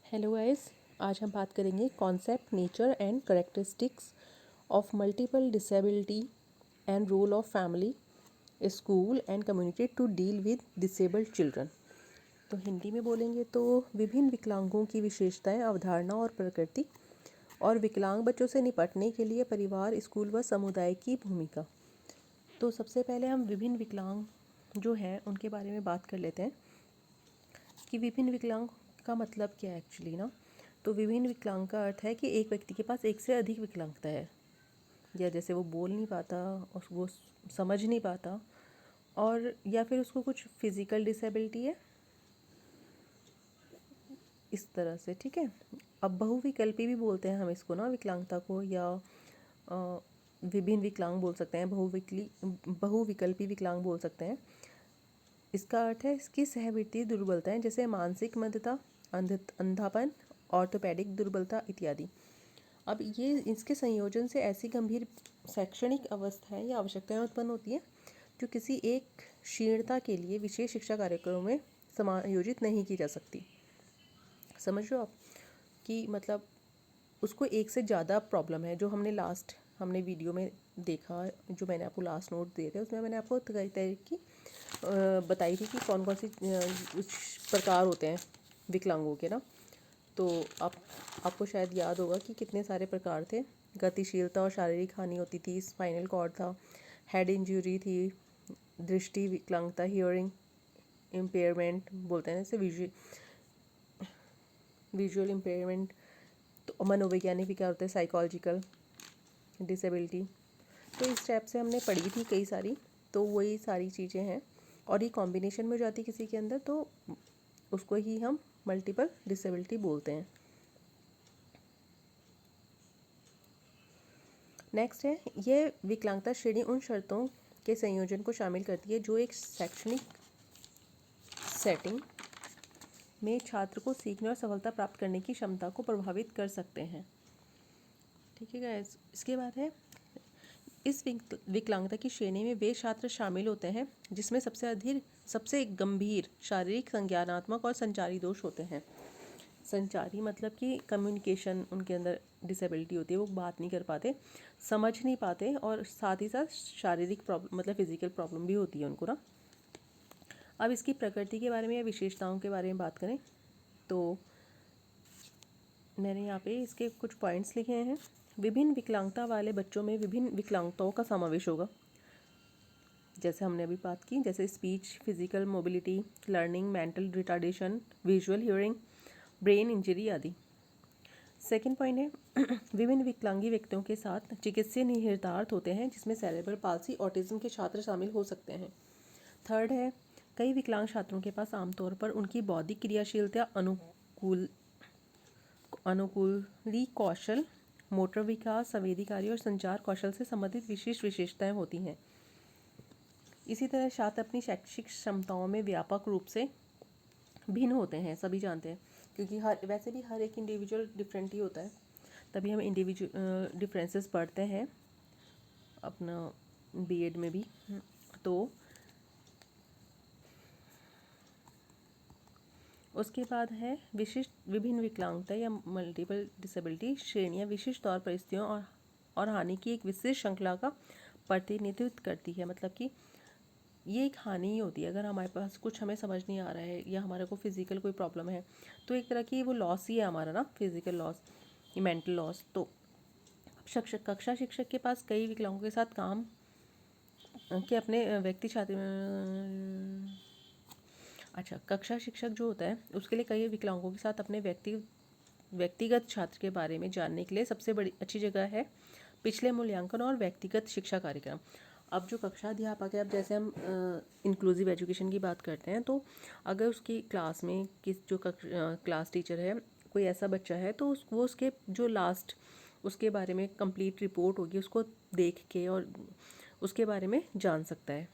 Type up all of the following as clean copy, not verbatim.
Hello guys, आज हम बात करेंगे concept, nature and characteristics of multiple disability and role of family, school and community to deal with disabled children. तो हिंदी में बोलेंगे तो विभिन्न विकलांगों की विशेषताएं, अवधारणा और प्रकृति, और विकलांग बच्चों से निपटने के लिए परिवार, स्कूल व समुदाय की भूमिका। तो सबसे पहले हम विभिन्न विकलांग जो हैं उनके बारे में बात कर लेते हैं कि विभिन्न विकलांग का मतलब क्या है एक्चुअली ना। तो विभिन्न विकलांग का अर्थ है कि एक व्यक्ति के पास एक से अधिक विकलांगता है, या जैसे वो बोल नहीं पाता और वो समझ नहीं पाता, और या फिर उसको कुछ फिजिकल डिसेबिलिटी है, इस तरह से। ठीक है। अब बहुविकल्पी भी बोलते हैं हम इसको ना, विकलांगता को, या विभिन्न विकलांग बोल सकते हैं, बहुविकल्पी विकलांग बोल सकते हैं। इसका अर्थ है इसकी सहवर्ती दुर्बलताएं, जैसे मानसिक मंदता, अंधापन, ऑर्थोपेडिक दुर्बलता इत्यादि। अब ये इसके संयोजन से ऐसी गंभीर शैक्षणिक अवस्थाएं या आवश्यकताएं उत्पन्न होती हैं जो किसी एक क्षीणता के लिए विशेष शिक्षा कार्यक्रमों में समायोजित नहीं की जा सकती। समझ रहे हो आप कि मतलब उसको एक से ज़्यादा प्रॉब्लम है। जो हमने वीडियो में देखा, जो मैंने आपको लास्ट नोट दिए थे, उसमें मैंने आपको कई तरह की बताई थी कि कौन कौन सी प्रकार होते हैं विकलांगों के ना। तो आपको शायद याद होगा कि कितने सारे प्रकार थे। गतिशीलता और शारीरिक हानि होती थी, स्पाइनल कॉर्ड था, हेड इंजरी थी, दृष्टि विकलांगता, हियरिंग इम्पेयरमेंट बोलते हैं, जैसे विजुअल इम्पेयरमेंट। तो मनोवैज्ञानिक विकार होते हैं, साइकोलॉजिकल डिसेबिलिटी। तो इस टाइप से हमने पढ़ी थी कई सारी। तो वही सारी चीज़ें हैं, और ये कॉम्बिनेशन में हो जाती किसी के अंदर, तो उसको ही हम मल्टीपल डिसेबिलिटी बोलते हैं। नेक्स्ट है, ये विकलांगता श्रेणी उन शर्तों के संयोजन को शामिल करती है जो एक शैक्षणिक सेटिंग में छात्र को सीखने और सफलता प्राप्त करने की क्षमता को प्रभावित कर सकते हैं। ठीक है गाइस। इसके बाद है, इस विकलांगता की श्रेणी में वे छात्र शामिल होते हैं जिसमें सबसे गंभीर शारीरिक, संज्ञानात्मक और संचारी दोष होते हैं। संचारी मतलब कि कम्युनिकेशन उनके अंदर डिसेबिलिटी होती है, वो बात नहीं कर पाते, समझ नहीं पाते, और साथ ही साथ शारीरिक प्रॉब्लम मतलब फिजिकल प्रॉब्लम भी होती है उनको ना। अब इसकी प्रकृति के बारे में या विशेषताओं के बारे में बात करें तो मैंने यहाँ पे इसके कुछ पॉइंट्स लिखे हैं। विभिन्न विकलांगता वाले बच्चों में विभिन्न विकलांगताओं का समावेश होगा, जैसे हमने अभी बात की, जैसे speech, physical mobility, learning, mental retardation, visual, hearing, brain injury आदि। सेकेंड पॉइंट है, विभिन्न विकलांगी व्यक्तियों के साथ चिकित्सीय निहितार्थ होते हैं जिसमें सेरेब्रल पाल्सी, ऑटिज्म के छात्र शामिल हो सकते हैं। थर्ड है, कई विकलांग छात्रों के पास आमतौर पर उनकी बौद्धिक क्रियाशीलता, अनुकूली कौशल, मोटर विकास, संवेदी कार्य और संचार कौशल से संबंधित विशिष्ट विशेषताएं होती हैं। इसी तरह छात्र अपनी शैक्षिक क्षमताओं में व्यापक रूप से भिन्न होते हैं, सभी जानते हैं, क्योंकि वैसे भी हर एक इंडिविजुअल डिफरेंट ही होता है, तभी हम इंडिविजुअल डिफरेंसेस पढ़ते हैं अपना बीएड में भी। तो उसके बाद है, विभिन्न विकलांगता या मल्टीपल डिसेबिलिटी श्रेणियाँ विशिष्ट तौर परिस्थितियों और हानि की एक विशेष श्रृंखला का प्रतिनिधित्व करती है। मतलब कि ये एक हानि ही होती है। अगर हमारे पास कुछ हमें समझ नहीं आ रहा है या हमारे को फिजिकल कोई प्रॉब्लम है, तो एक तरह की वो लॉस ही है हमारा ना, फिजिकल लॉस, मेंटल लॉस। तो कक्षा शिक्षक के पास कई विकलांगों के साथ काम के अपने कक्षा शिक्षक जो होता है उसके लिए कई विकलांगों के साथ अपने व्यक्तिगत छात्र के बारे में जानने के लिए सबसे बड़ी अच्छी जगह है पिछले मूल्यांकन और व्यक्तिगत शिक्षा कार्यक्रम। अब जो कक्षा अध्यापक है, अब जैसे हम इंक्लूसिव एजुकेशन की बात करते हैं, तो अगर उसकी क्लास में क्लास टीचर है, कोई ऐसा बच्चा है, तो वो उसके जो लास्ट उसके बारे में कंप्लीट रिपोर्ट होगी, उसको देख के और उसके बारे में जान सकता है।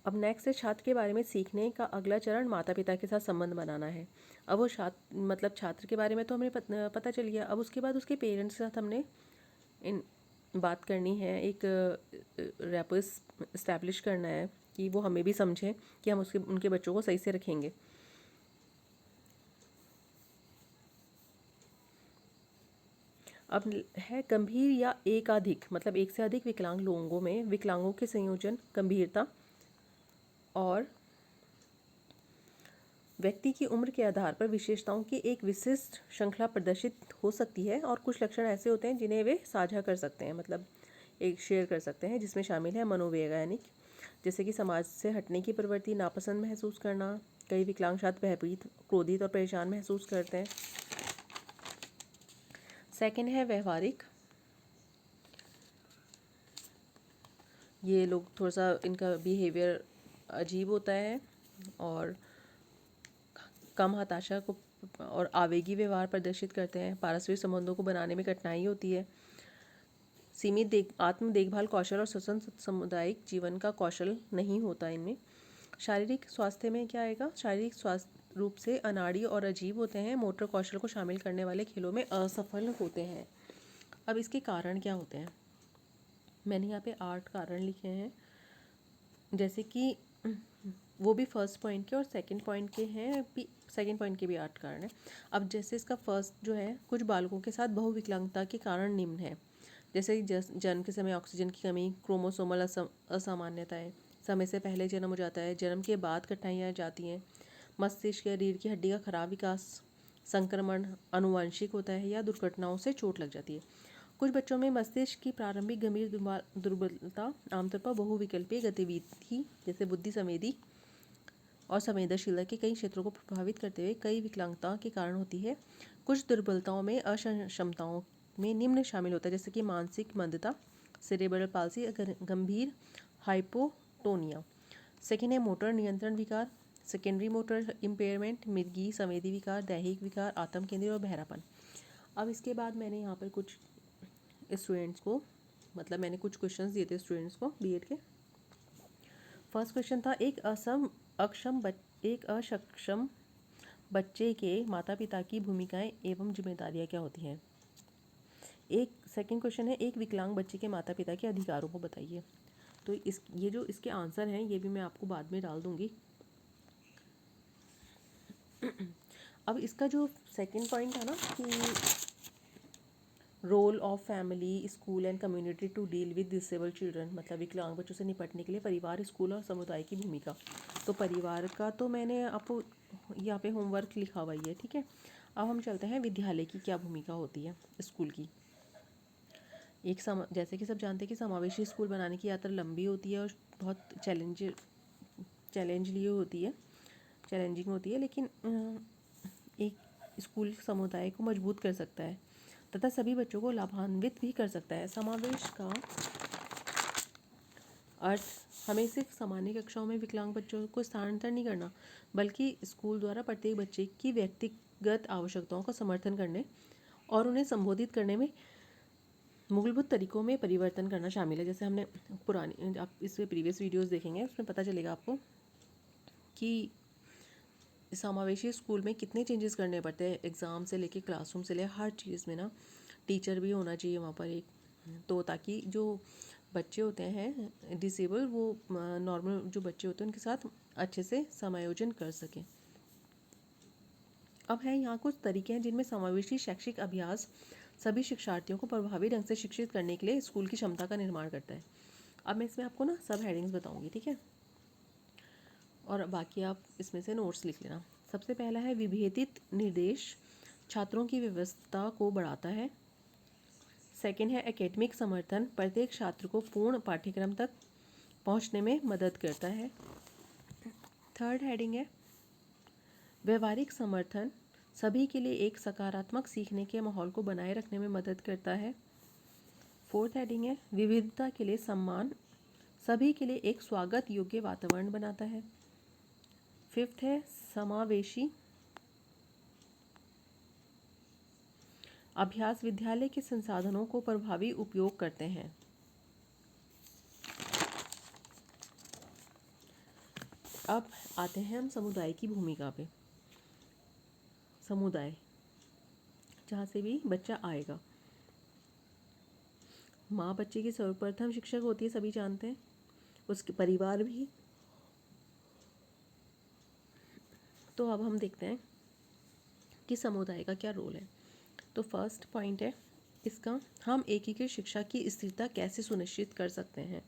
अब नेक्स्ट है, छात्र के बारे में सीखने का अगला चरण माता पिता के साथ संबंध बनाना है। अब वो छात्र के बारे में तो हमें पता चल गया। अब उसके बाद उसके पेरेंट्स के साथ हमने बात करनी है, एक रैपो इस्टेब्लिश करना है कि वो हमें भी समझें कि हम उनके बच्चों को सही से रखेंगे। अब है गंभीर या एकाधिक, मतलब एक से अधिक विकलांग लोगों में विकलांगों के संयोजन, गंभीरता और व्यक्ति की उम्र के आधार पर विशेषताओं की एक विशिष्ट श्रृंखला प्रदर्शित हो सकती है। और कुछ लक्षण ऐसे होते हैं जिन्हें वे साझा कर सकते हैं, मतलब एक शेयर कर सकते हैं, जिसमें शामिल है मनोवैज्ञानिक, जैसे कि समाज से हटने की प्रवृत्ति, नापसंद महसूस करना, कई विकलांग छात्र भयभीत, क्रोधित और परेशान महसूस करते हैं। सेकंड है व्यवहारिक, ये लोग थोड़ा सा इनका बिहेवियर अजीब होता है और कम हताशा को और आवेगी व्यवहार प्रदर्शित करते हैं। पारस्परिक संबंधों को बनाने में कठिनाई होती है। सीमित आत्म देखभाल कौशल और स्वतंत्र सामुदायिक जीवन का कौशल नहीं होता इनमें। शारीरिक स्वास्थ्य में क्या आएगा? शारीरिक स्वास्थ्य रूप से अनाड़ी और अजीब होते हैं। मोटर कौशल को शामिल करने वाले खेलों में असफल होते हैं। अब इसके कारण क्या होते हैं? मैंने यहाँ पे 8 कारण लिखे हैं, जैसे कि वो भी फर्स्ट पॉइंट के और सेकंड पॉइंट के हैं, भी सेकंड पॉइंट के भी 8 कारण हैं। अब जैसे इसका फर्स्ट जो है, कुछ बालकों के साथ बहुविकलांगता के कारण निम्न है, जैसे जन्म के समय ऑक्सीजन की कमी, क्रोमोसोमल असामान्यताएं, समय से पहले जन्म हो जाता है, जन्म के बाद कठिनाइयाँ जाती हैं, मस्तिष्क या रीढ़ की हड्डी का खराब विकास, संक्रमण आनुवंशिक होता है या दुर्घटनाओं से चोट लग जाती है। कुछ बच्चों में मस्तिष्क की प्रारंभिक गंभीर दुर्बलता आमतौर पर बहुविकल्पीय गतिविधि जैसे बुद्धि, संवेदी और संवेदनशीलता के कई क्षेत्रों को प्रभावित करते हुए कई विकलांगता के कारण होती है। कुछ दुर्बलताओं में अक्षमताओं में निम्न शामिल होता है, जैसे कि मानसिक मंदता, सेरेब्रल पाल्सी, गंभीर हाइपोटोनिया। सेकेंड है मोटर नियंत्रण विकार, सेकेंडरी मोटर इम्पेयरमेंट, मिर्गी, संवेदी विकार, दैहिक विकार, आत्म केंद्रित और बहरापन। अब इसके बाद मैंने यहाँ पर कुछ स्टूडेंट्स को, मतलब मैंने कुछ क्वेश्चंस दिए थे स्टूडेंट्स को बीएड के। फर्स्ट क्वेश्चन था, एक अक्षम बच्चे के माता पिता की भूमिकाएं एवं जिम्मेदारियां क्या होती हैं। एक सेकंड क्वेश्चन है, एक विकलांग बच्चे के माता पिता के अधिकारों को बताइए। तो ये जो इसके आंसर हैं ये भी मैं आपको बाद में डाल दूंगी। अब इसका जो सेकंड पॉइंट है ना कि role of family, school and community to deal with disabled children, मतलब विकलांग बच्चों से निपटने के लिए परिवार, स्कूल और समुदाय की भूमिका। तो परिवार का तो मैंने आपको यहाँ पे होमवर्क लिखा हुआ ही है, ठीक है। अब हम चलते हैं विद्यालय की क्या भूमिका होती है स्कूल की। जैसे कि सब जानते हैं कि समावेशी स्कूल बनाने की यात्रा लंबी होती है और बहुत चैलेंजिंग होती है, लेकिन एक स्कूल समुदाय को मजबूत कर सकता है तथा सभी बच्चों को लाभान्वित भी कर सकता है। समावेश का अर्थ हमें सिर्फ सामान्य कक्षाओं में विकलांग बच्चों को स्थानांतरण नहीं करना, बल्कि स्कूल द्वारा प्रत्येक बच्चे की व्यक्तिगत आवश्यकताओं का समर्थन करने और उन्हें संबोधित करने में मूलभूत तरीकों में परिवर्तन करना शामिल है। जैसे हमने पुरानी, आप इसमें प्रीवियस वीडियोस देखेंगे उसमें पता चलेगा आपको कि समावेशी स्कूल में कितने चेंजेस करने पड़ते हैं, एग्ज़ाम से लेके क्लासरूम से ले हर चीज़ में ना टीचर भी होना चाहिए वहाँ पर एक, तो ताकि जो बच्चे होते हैं डिसेबल, वो नॉर्मल जो बच्चे होते हैं उनके साथ अच्छे से समायोजन कर सकें। अब है यहाँ कुछ तरीके हैं जिनमें समावेशी शैक्षिक अभ्यास सभी शिक्षार्थियों को प्रभावी ढंग से शिक्षित करने के लिए स्कूल की क्षमता का निर्माण करता है। अब मैं इसमें आपको ना सब हेडिंग्स बताऊँगी, ठीक है, और बाकी आप इसमें से नोट्स लिख लेना। सबसे पहला है विभेदित निर्देश छात्रों की व्यवस्था को बढ़ाता है। सेकेंड है एकेडमिक समर्थन, प्रत्येक छात्र को पूर्ण पाठ्यक्रम तक पहुंचने में मदद करता है। थर्ड हेडिंग है व्यवहारिक समर्थन, सभी के लिए एक सकारात्मक सीखने के माहौल को बनाए रखने में मदद करता है। फोर्थ हेडिंग है विविधता के लिए सम्मान, सभी के लिए एक स्वागत योग्य वातावरण बनाता है। फिफ्थ है समावेशी अभ्यास विद्यालय के संसाधनों को प्रभावी उपयोग करते हैं। अब आते हैं हम समुदाय की भूमिका पे। समुदाय जहाँ से भी बच्चा आएगा, माँ बच्चे की सर्वप्रथम शिक्षक होती है, सभी जानते हैं, उसके परिवार भी। तो अब हम देखते हैं कि समुदाय का क्या रोल है। तो फर्स्ट पॉइंट है इसका हम एकीकृत शिक्षा की स्थिरता कैसे सुनिश्चित कर सकते हैं।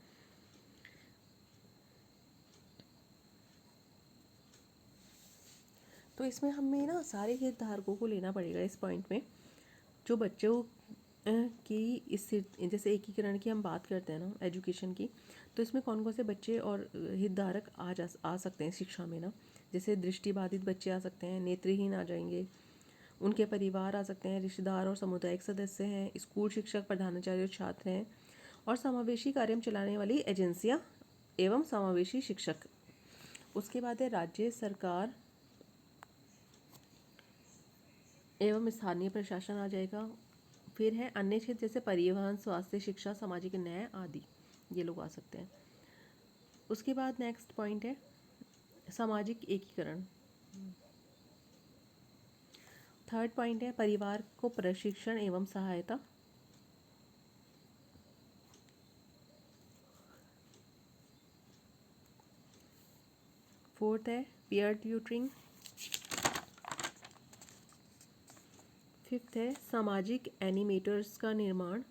तो इसमें हमें ना सारे हितधारकों को लेना पड़ेगा इस पॉइंट में। जो बच्चों की स्थिर जैसे एकीकरण की हम बात करते हैं ना एजुकेशन की, तो इसमें कौन कौन से बच्चे और हितधारक आ सकते हैं शिक्षा में ना। जैसे दृष्टिबाधित बच्चे आ सकते हैं, नेत्रहीन आ जाएंगे, उनके परिवार आ सकते हैं, रिश्तेदार और सामुदायिक सदस्य हैं, स्कूल शिक्षक, प्रधानाचार्य और छात्र हैं, और समावेशी कार्य चलाने वाली एजेंसियां एवं समावेशी शिक्षक। उसके बाद है राज्य सरकार एवं स्थानीय प्रशासन आ जाएगा। फिर है अन्य क्षेत्र जैसे परिवहन, स्वास्थ्य, शिक्षा, सामाजिक न्याय आदि, ये लोग आ सकते हैं। उसके बाद नेक्स्ट पॉइंट है सामाजिक एकीकरण। थर्ड पॉइंट है परिवार को प्रशिक्षण एवं सहायता। फोर्थ है पीयर ट्यूटरिंग। फिफ्थ है सामाजिक एनिमेटर्स का निर्माण।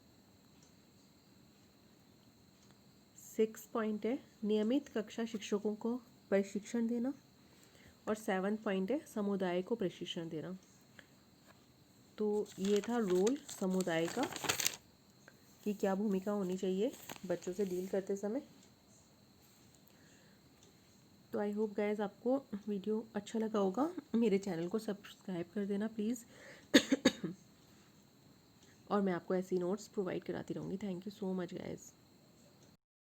सिक्स पॉइंट है नियमित कक्षा शिक्षकों को प्रशिक्षण देना। और सेवन्थ पॉइंट है समुदाय को प्रशिक्षण देना। तो ये था रोल समुदाय का कि क्या भूमिका होनी चाहिए बच्चों से डील करते समय। तो आई होप गाइज आपको वीडियो अच्छा लगा होगा। मेरे चैनल को सब्सक्राइब कर देना प्लीज़। और मैं आपको ऐसी नोट्स प्रोवाइड कराती रहूँगी। Thank you so much guys.